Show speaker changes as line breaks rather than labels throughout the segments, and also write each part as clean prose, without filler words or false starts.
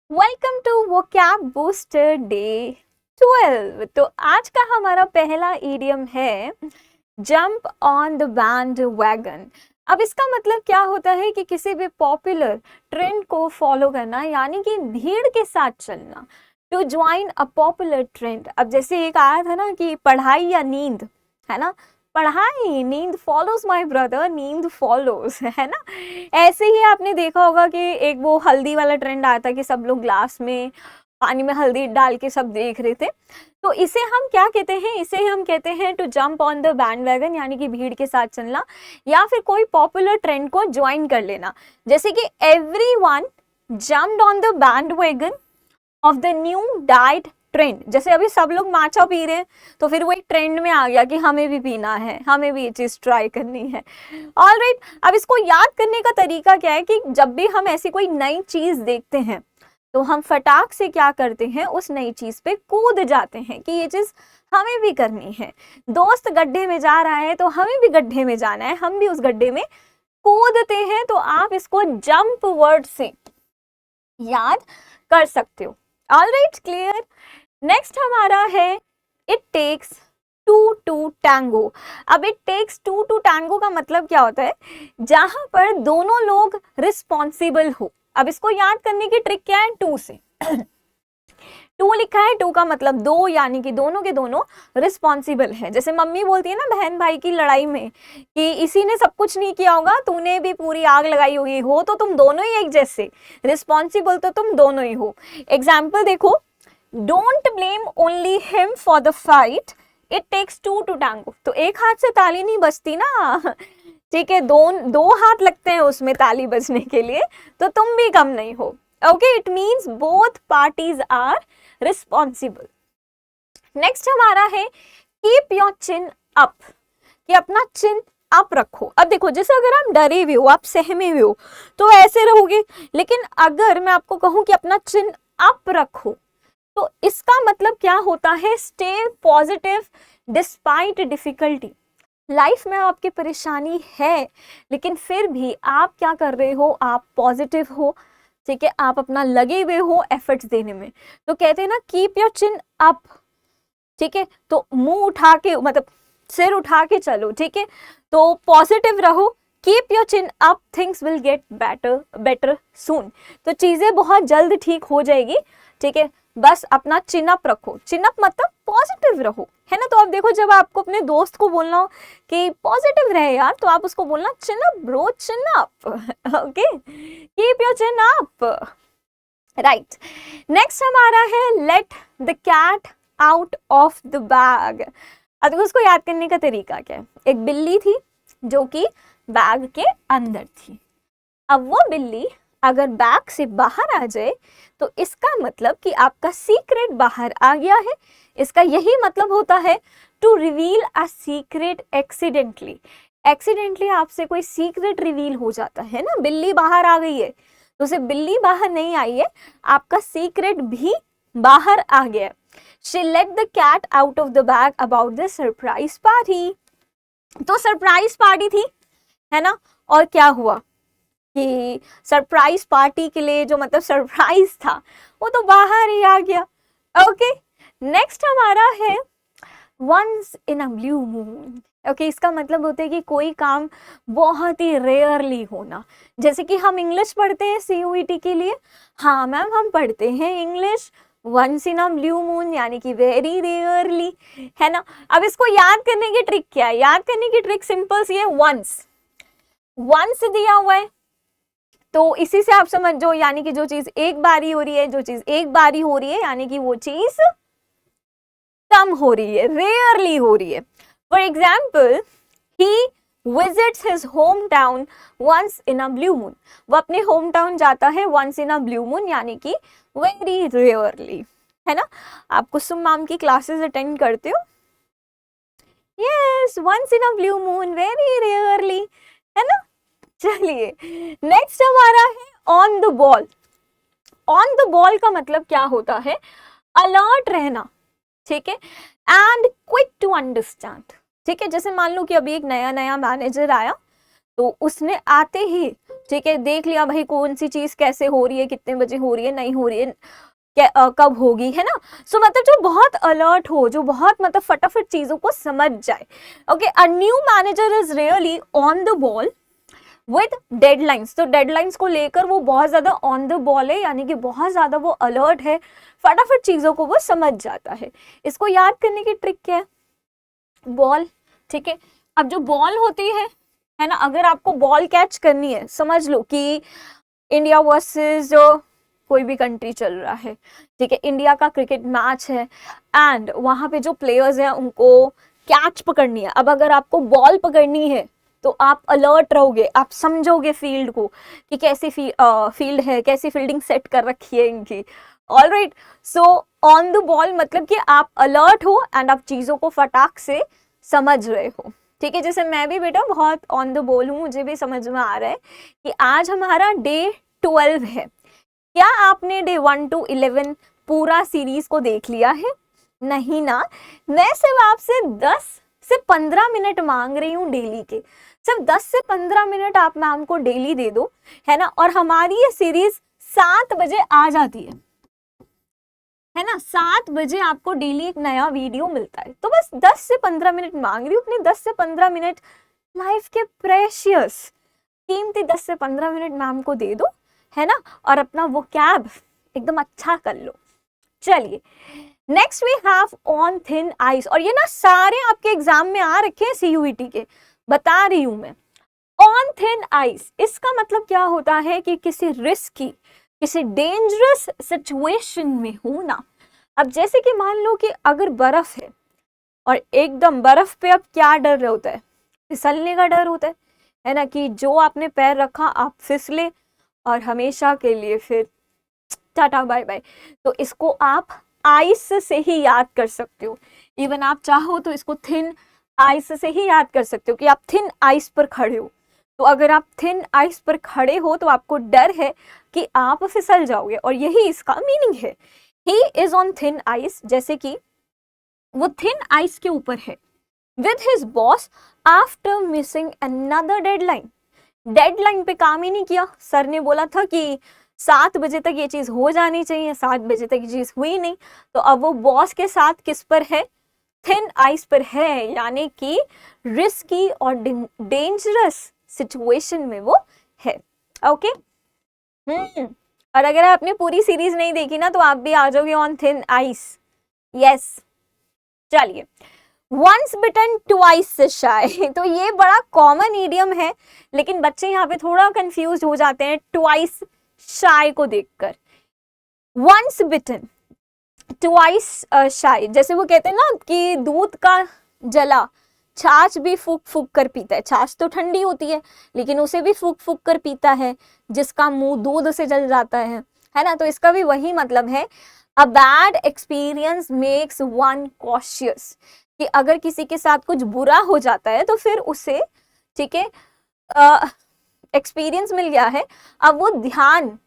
Welcome to vocab booster day 12। तो आज का हमारा पहला इडियम है jump on the bandwagon. अब इसका मतलब क्या होता है कि किसी भी पॉपुलर ट्रेंड को फॉलो करना, यानी कि भीड़ के साथ चलना। To join a popular trend. अब जैसे एक आया था ना कि पढ़ाई या नींद, है ना, पढ़ाई नींद फॉलोज माय ब्रदर, नींद फॉलोज, है ना। ऐसे ही आपने देखा होगा कि एक वो हल्दी वाला ट्रेंड आया था कि सब लोग ग्लास में पानी में हल्दी डाल के सब देख रहे थे। तो इसे हम क्या कहते हैं, इसे हम कहते हैं to jump on the bandwagon, यानी कि भीड़ के साथ चलना या फिर कोई पॉपुलर ट्रेंड को ज्वाइन कर लेना। जैसे कि everyone jumped on the band wagon of the new diet trend. जैसे अभी सब लोग माचा पी रहे हैं तो फिर वो एक ट्रेंड में आ गया कि हमें भी पीना है, हमें भी ये चीज ट्राई करनी है। ऑलराइट, अब इसको याद करने का तरीका क्या है कि जब भी हम ऐसी कोई नई चीज देखते हैं तो हम फटाक से क्या करते हैं, उस नई चीज पे कूद जाते हैं कि ये चीज हमें भी करनी है। दोस्त गड्ढे में जा रहा है तो हमें भी गड्ढे में जाना है, हम भी उस गड्ढे में कूदते हैं। तो आप इसको जंप वर्ड से याद कर सकते हो। Alright, clear. नेक्स्ट हमारा है it takes two to tango. अब it takes two to tango का मतलब क्या होता है, जहां पर दोनों लोग रिस्पॉन्सिबल हो। अब इसको याद करने की ट्रिक क्या है, टू से टू लिखा है, टू का मतलब दो, यानी कि दोनों के दोनों रिस्पॉन्सिबल है। जैसे मम्मी बोलती है ना बहन भाई की लड़ाई में कि इसी ने सब कुछ नहीं किया होगा, तूने भी पूरी आग लगाई होगी, हो तो तुम दोनों ही एक जैसे, रिस्पॉन्सिबल तो तुम दोनों ही हो। एग्जाम्पल देखो, don't blame only him for the fight, it takes two to tango. तो एक हाथ से ताली नहीं बजती ना, ठीक है, दो हाथ लगते हैं उसमें ताली बजने के लिए, तो तुम भी कम नहीं हो। Okay, it means both parties are responsible. Next हमारा है कीप योर चिन अप, कि अपना चिन अप रखो। अब देखो, जैसे अगर आप डरे हुए हो, आप सहमे हुए हो तो ऐसे रहोगे, लेकिन अगर मैं आपको कहूं कि अपना चिन अप रखो तो इसका मतलब क्या होता है, stay positive despite difficulty. Life में आपकी परेशानी है लेकिन फिर भी आप क्या कर रहे हो, आप पॉजिटिव हो, ठीक है, आप अपना लगे हुए हो एफर्ट्स देने में। तो कहते हैं ना कीप योर चिन अप, ठीक है, तो मुंह उठा के, मतलब सिर उठा के चलो, ठीक है, तो पॉजिटिव रहो, keep your chin up, things will get better better soon. तो चीजें बहुत जल्द ठीक हो जाएगी, ठीक है, बस अपना चिन अप रखो। चिन अप मतलब पॉजिटिव रहो, है ना। तो आप देखो, जब आपको अपने दोस्त को बोलना हो कि पॉजिटिव रहे यार, तो आप उसको बोलना chin up bro, chin up, okay, keep your chin up, right. Next हमारा है let the cat out of the bag. अब देखो, उसको याद करने का तरीका क्या है, एक बिल्ली थी जो कि बैग के अंदर थी। अब वो बिल्ली अगर बैग से बाहर आ जाए तो इसका मतलब कि आपका सीक्रेट बाहर आ गया है। इसका यही मतलब होता है to reveal a secret accidentally. Accidentally आपसे कोई सीक्रेट रिवील हो जाता है ना, बिल्ली बाहर आ गई है तो सिर्फ बिल्ली बाहर नहीं आई है, आपका सीक्रेट भी बाहर आ गया। She let the cat out of the bag about the surprise party. तो सरप्राइज पार्टी थी, है ना, और क्या हुआ कि सरप्राइज पार्टी के लिए जो मतलब सरप्राइज था वो तो बाहर ही आ गया। ओके, नेक्स्ट हमारा है once in a blue moon. Okay, इसका मतलब होता है कि कोई काम बहुत ही रेयरली होना। जैसे कि हम इंग्लिश पढ़ते हैं सीयूईटी के लिए, हाँ मैम हम पढ़ते हैं English once in a blue moon, यानी कि वेरी रेयरली, है ना। अब इसको याद करने की ट्रिक क्या है, याद करने की ट्रिक सिंपल सी है, वंस, वंस दिया हुआ है तो इसी से आप समझ जाओ, यानी कि जो चीज एक बारी हो रही है, जो चीज एक बारी हो रही है यानी कि वो चीज कम हो रही है, रेयरली हो रही है। For example, he visits his home town once in a blue moon. वो अपने होम टाउन जाता है once in a blue moon, यानी कि वेरी रेयरली, है ना। आप कुसुम मैम की क्लासेस अटेंड करते हो, yes, once in a blue moon, very rarely, है ना। चलिए, नेक्स्ट हमारा है on the ball. On the ball का मतलब क्या होता है, अलर्ट रहना, ठीक है, एंड क्विक टू अंडरस्टैंड, ठीक है। जैसे मान लो कि अभी एक नया नया मैनेजर आया तो उसने आते ही ठीक है, देख लिया भाई कौन सी चीज कैसे हो रही है, कितने बजे हो रही है, नहीं हो रही है, कब होगी, है ना। सो मतलब जो बहुत अलर्ट हो, जो बहुत मतलब फटाफट चीजों को समझ जाए। Okay, a new manager is really on the ball with deadlines. तो डेडलाइंस को लेकर वो बहुत ज्यादा ऑन द बॉल है, यानी कि बहुत ज्यादा वो अलर्ट है, फटाफट चीजों को वो समझ जाता है। इसको याद करने की ट्रिक क्या है, बॉल, ठीक है। अब जो बॉल होती है ना, अगर आपको बॉल कैच करनी है, समझ लो कि इंडिया वर्सेस कोई भी कंट्री चल रहा है, ठीक है, इंडिया का क्रिकेट मैच है एंड वहां पे जो प्लेयर्स हैं उनको कैच पकड़नी है। अब अगर आपको बॉल पकड़नी है तो आप अलर्ट रहोगे, आप समझोगे फील्ड को कि कैसी फील्ड है, कैसी फील्डिंग सेट कर रखी है इनकी। Alright, so on the ball मतलब कि आप अलर्ट हो एंड आप चीजों को फटाक से समझ रहे हो, ठीक है। जैसे मैं भी बेटा बहुत ऑन द बॉल हूँ, मुझे भी समझ में आ रहा है कि आज हमारा डे 12 है। क्या आपने डे 1 to 11 पूरा सीरीज को देख लिया है? नहीं ना, मैं सिर्फ आपसे 10 से 15 मिनट मांग रही हूँ डेली के। सिर्फ 10 से 15 मिनट आप मैम को डेली दे दो, है ना, और हमारी ये सीरीज 7 बजे आ जाती है ना। 7 बजे आपको डेली एक नया वीडियो मिलता है। तो बस 10 से 15 मिनट मांग रही हूँ, अपने 10 से 15 मिनट लाइफ के प्रेशियस कीमती 10 से 15 मिनट मैम को दे दो, है ना, और अपना वो कैब एकदम अच्छा कर लो। चलिए, next we have on thin ice. और ये ना सारे आपके एग्जाम में आ रखे हैं CUET के, बता रही हूं मैं। ऑन थिन आइस, इसका मतलब क्या होता है कि किसी रिस्की, किसी डेंजरस सिचुएशन में हो ना। अब जैसे कि मान लो कि अगर बर्फ है और एकदम बर्फ पे अब क्या डर होता है, फिसलने का डर होता है ना, कि जो आपने पैर रखा आप फिसले और हमेशा के लिए फिर टाटा बाय बाय। तो इसको आप आइस से ही याद कर सकते हो। इवन आप चाहो तो इसको थिन आइस से ही याद कर सकते हो कि आप थिन आइस पर खड़े हो। तो अगर आप थिन आइस पर खड़े हो तो आपको डर है कि आप फिसल जाओगे, और यही इसका मीनिंग है। He is on thin ice, जैसे कि वो थिन आइस के ऊपर है with his boss after missing another deadline. Deadline पे काम ही नहीं किया। सर ने बोला था कि 7 बजे तक ये चीज हो जानी चाहिए, 7 बजे तक ये चीज हुई नहीं। तो अब वो बॉस के साथ किस पर है, थिन आइस पर है, यानी कि रिस्की और डेंजरस सिचुएशन में वो है। ओके, और अगर आपने पूरी सीरीज नहीं देखी ना तो आप भी आ जाओगे ऑन थिन आइस। यस, चलिए, वंस बिटन ट्वाइस शाय। तो ये बड़ा कॉमन ईडियम है, लेकिन बच्चे यहाँ पे थोड़ा कंफ्यूज हो जाते हैं ट्वाइस शाय को देखकर। वंस बिटन ट्वाइस शाय, जैसे वो कहते हैं ना कि दूध का जला छाछ भी फूक फूक कर पीता है। छाछ तो ठंडी होती है लेकिन उसे भी फूक फूक कर पीता है जिसका मुंह दूध से जल जाता है ना। तो इसका भी वही मतलब है, a bad experience makes one cautious, कि अगर किसी के साथ कुछ बुरा हो जाता है तो फिर उसे, ठीक है, एक्सपीरियंस मिल गया है, अब वो ध्यान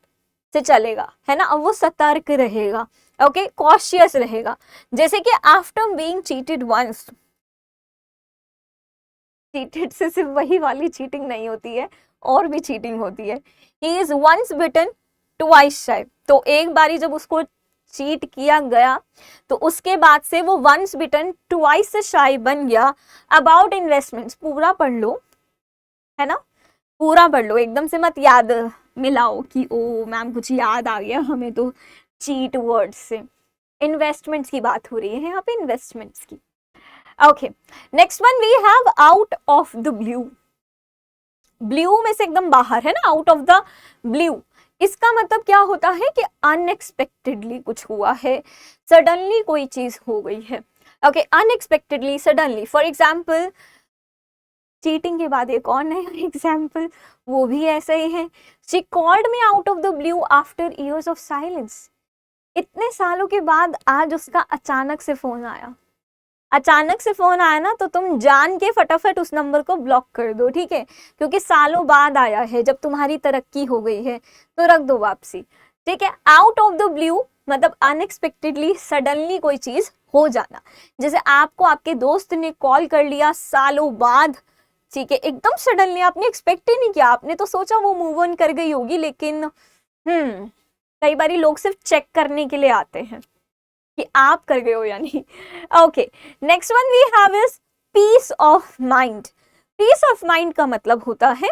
से चलेगा, है ना, अब वो सतर्क रहेगा, ओके, कॉशियस रहेगा। जैसे कि after being cheated once, cheated से सिर्फ वही वाली चीटिंग नहीं होती है, और भी चीटिंग होती है। He is once bitten twice shy, तो एक बारी जब उसको चीट किया गया तो उसके बाद से वो वंस बिटन ट्वाइस शाय बन गया। अबाउट इन्वेस्टमेंट्स, पूरा पढ़ लो, है ना, पूरा पढ़ लो, एकदम से मत याद मिलाओ कि ओ मैम कुछ याद आ गया हमें तो चीट वर्ड से। इन्वेस्टमेंट्स की बात हो रही है यहाँ पे, इन्वेस्टमेंट्स की। Okay, next one we have out of the blue. Blue में से एकदम बाहर, है ना, आउट ऑफ द ब्लू। इसका मतलब क्या होता है कि अनएक्सपेक्टेडली कुछ हुआ है, सडनली कोई चीज हो गई है। Okay, unexpectedly, suddenly. For example, cheating के बाद एक और नया एग्जाम्पल, वो भी ऐसा ही है। She called me out of the blue after years of silence. इतने सालों के बाद आज उसका अचानक से फोन आया। अचानक से फोन आया ना तो तुम जान के फटाफट उस नंबर को ब्लॉक कर दो, ठीक है, क्योंकि सालों बाद आया है, जब तुम्हारी तरक्की हो गई है तो रख दो वापसी, ठीक है। आउट ऑफ द ब्लू मतलब अनएक्सपेक्टेडली, सडनली कोई चीज हो जाना। जैसे आपको आपके दोस्त ने कॉल कर लिया सालों बाद, ठीक है, एकदम सडनली आपने एक्सपेक्ट ही नहीं किया, आपने तो सोचा वो मूव ऑन कर गई होगी, लेकिन कई बार लोग सिर्फ चेक करने के लिए आते हैं कि आप कर गए हो या नहीं। Okay, next one we have is peace of mind. Peace of mind का मतलब होता है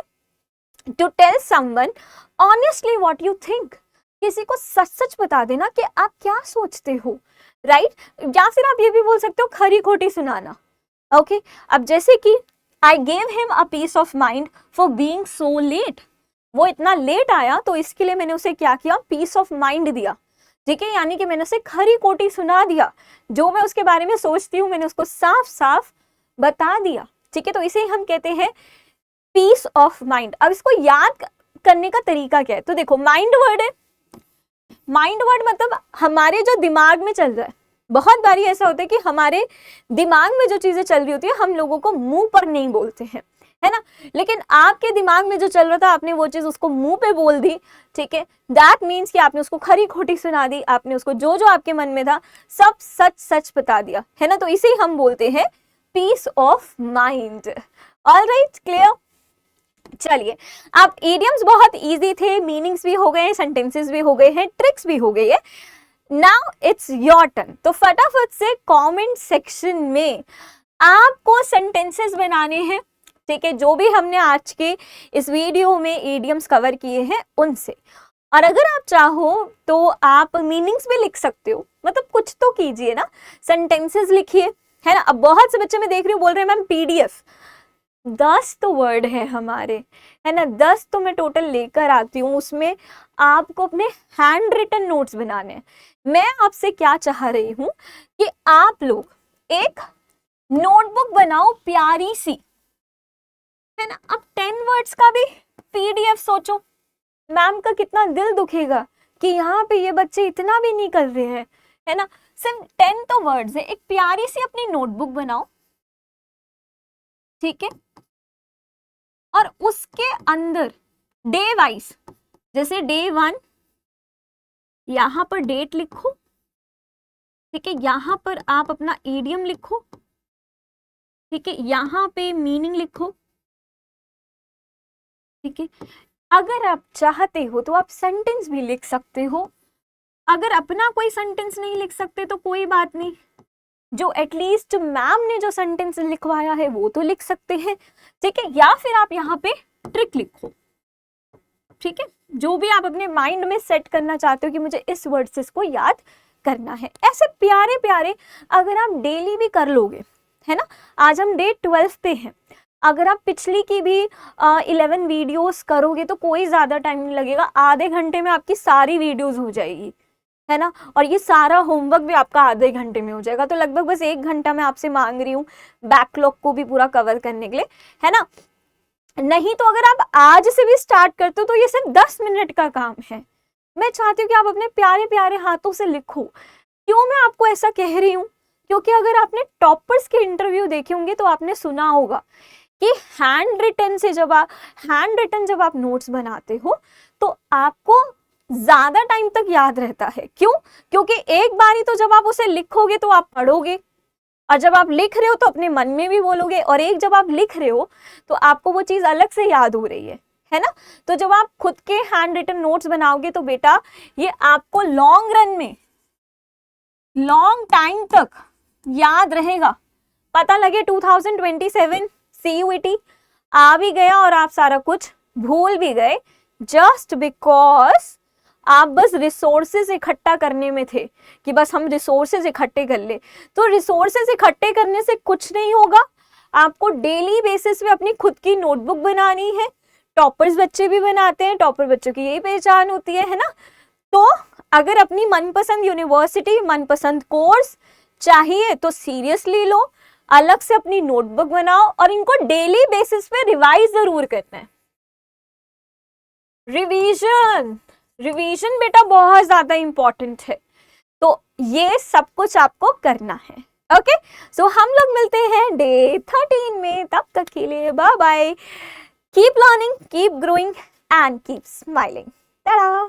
to tell someone honestly what you think. किसी को सच सच बता देना कि आप क्या सोचते हो, राइट? या फिर आप ये भी बोल सकते हो खरी खोटी सुनाना। ओके, अब जैसे कि I gave him a peace of mind for being so late. वो इतना लेट आया तो इसके लिए मैंने उसे क्या किया, पीस ऑफ माइंड दिया। ठीक है, यानी कि मैंने उसे खरी खोटी सुना दिया, जो मैं उसके बारे में सोचती हूँ मैंने उसको साफ साफ बता दिया। ठीक है, तो इसे हम कहते हैं पीस ऑफ माइंड। अब इसको याद करने का तरीका क्या है, तो देखो माइंड वर्ड है, माइंड वर्ड मतलब हमारे जो दिमाग में चल रहा है। बहुत बारी ऐसा होता है कि हमारे दिमाग में जो चीजें चल रही होती है हम लोगों को मुंह पर नहीं बोलते हैं, है ना, लेकिन आपके दिमाग में जो चल रहा था आपने वो चीज उसको मुंह पे बोल दी। ठीक है, दैट मीन्स कि आपने उसको खरी खोटी सुना दी, आपने उसको जो जो आपके मन में था सब सच सच बता दिया, है ना, तो इसे हम बोलते हैं peace of mind. Alright, clear? चलिए, आप इडियम्स बहुत इजी थे, मीनिंग्स भी हो गए, सेंटेंसेस भी हो गए हैं, ट्रिक्स भी हो गई है। Now it's your turn. तो फटाफट से कमेंट सेक्शन में आपको सेंटेंसेस बनाने हैं। ठीक है, जो भी हमने आज के इस वीडियो में इडियम्स कवर किए हैं उनसे, और अगर आप चाहो तो आप मीनिंग्स भी लिख सकते हो, मतलब कुछ तो कीजिए ना, सेंटेंसेस लिखिए, है ना। अब बहुत से बच्चे मैं देख रही हूँ बोल रहे हैं मैम पीडीएफ, 10 तो वर्ड है हमारे, है ना, 10 तो मैं टोटल लेकर आती हूँ, उसमें आपको अपने हैंड रिटन नोट्स बनाने हैं। मैं आपसे क्या चाह रही हूँ कि आप लोग एक नोटबुक बनाओ प्यारी सी, है ना। अब 10 वर्ड्स का भी पीडीएफ सोचो, मैम का कितना दिल दुखेगा कि यहाँ पे ये बच्चे इतना भी नहीं कर रहे हैं, है ना। सिर्फ 10 तो वर्ड्स है, एक प्यारी सी अपनी नोटबुक बनाओ, ठीक है, और उसके अंदर डे वाइज, जैसे डे 1 यहां पर डेट लिखो, ठीक है, यहां पर आप अपना इडियम लिखो, ठीक है, यहां पे मीनिंग लिखो, ठीक है। अगर आप चाहते हो तो आप सेंटेंस भी लिख सकते हो, अगर अपना कोई सेंटेंस नहीं लिख सकते तो कोई बात नहीं, जो एटलीस्ट मैम ने जो सेंटेंस लिखवाया है वो तो लिख सकते हैं, ठीक है। या फिर आप यहाँ पे ट्रिक लिखो, ठीक है, जो भी आप अपने माइंड में सेट करना चाहते हो कि मुझे इस वर्ड्स को याद करना है, ऐसे प्यारे प्यारे अगर आप डेली भी कर लोगे, है ना। आज हम डे 12 पे हैं, अगर आप पिछली की भी 11 वीडियोस करोगे तो कोई ज्यादा टाइम नहीं लगेगा, आधे घंटे में आपकी सारी वीडियोस हो जाएगी, है ना, और ये सारा होमवर्क भी आपका आधे घंटे में हो जाएगा। तो लगभग बस 1 घंटा मैं आपसे मांग रही हूँ बैकलॉग को भी पूरा कवर करने के लिए, है ना। नहीं तो अगर आप आज से भी स्टार्ट करते हो तो ये सिर्फ 10 मिनट का काम है। मैं चाहती हूँ कि आप अपने प्यारे प्यारे हाथों से लिखो। क्यों मैं आपको ऐसा कह रही हूँ, क्योंकि अगर आपने टॉपर्स के इंटरव्यू देखे होंगे तो आपने सुना होगा कि हैंड रिटन जब आप नोट्स बनाते हो तो आपको ज्यादा टाइम तक याद रहता है। क्यों? क्योंकि एक बारी तो जब आप उसे लिखोगे तो आप पढ़ोगे, और जब आप लिख रहे हो तो अपने मन में भी बोलोगे, और एक जब आप लिख रहे हो तो आपको वो चीज अलग से याद हो रही है ना। तो जब आप खुद के हैंड रिटन नोट्स बनाओगे तो बेटा ये आपको लॉन्ग रन में लॉन्ग टाइम तक याद रहेगा। पता लगे 2027 CUET आ भी गया और आप सारा कुछ भूल भी गए, जस्ट बिकॉज आप बस रिसोर्सेज इकट्ठा करने में थे कि बस हम रिसोर्सेज इकट्ठे कर ले। तो रिसोर्सेज इकट्ठे करने से कुछ नहीं होगा, आपको डेली बेसिस पे अपनी खुद की नोटबुक बनानी है। टॉपर्स बच्चे भी बनाते हैं, टॉपर बच्चों की यही पहचान होती है ना। तो अगर अपनी मनपसंद यूनिवर्सिटी, मनपसंद कोर्स चाहिए तो सीरियसली लो, अलग से अपनी नोटबुक बनाओ और इनको डेली बेसिस पे रिवाइज जरूर करना है। रिवीजन बेटा बहुत ज्यादा इंपॉर्टेंट है, तो ये सब कुछ आपको करना है। ओके, सो हम लोग मिलते हैं डे 13 में, तब तक के लिए bye bye. Keep learning, keep growing and keep smiling. Tata.